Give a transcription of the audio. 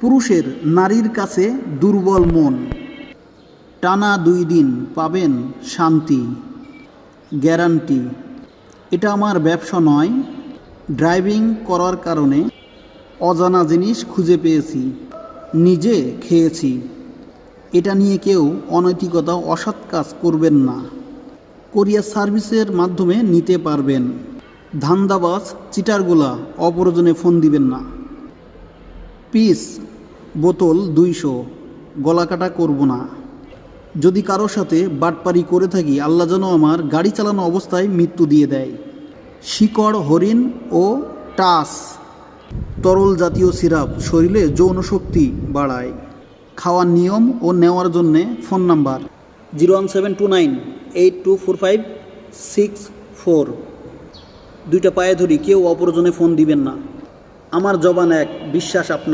পুরুষের নারীর কাছে দুর্বল মন, টানা 2 দিন পাবেন শান্তি, গ্যারান্টি। এটা আমার ব্যবসা নয়, ড্রাইভিং করার কারণে অজানা জিনিস খুঁজে পেয়েছি, নিজে খেয়েছি। এটা নিয়ে কেউ অনৈতিকতা অসৎ কাজ করবেন না। কোরিয়ার সার্ভিসের মাধ্যমে নিতে পারবেন। ধান্দাবাজ চিটারগুলা অপ্রয়োজনে ফোন দিবেন না। পিস বোতল 200, গলাকাটা করব না। যদি কারোর সাথে বাটপারি করে থাকি, আল্লাহ যেন আমার গাড়ি চালানো অবস্থায় মৃত্যু দিয়ে দেয়। শিকড় হরিণ ও টাস তরল জাতীয় সিরাপ শরীরে যৌন শক্তি বাড়ায়। খাওয়ার নিয়ম ও নেওয়ার জন্যে ফোন নাম্বার 01729824564। 2টা পায়ে ধরি, কেউ অপ্রয়োজনে ফোন দিবেন না। আমার জবান এক, বিশ্বাস আপনার।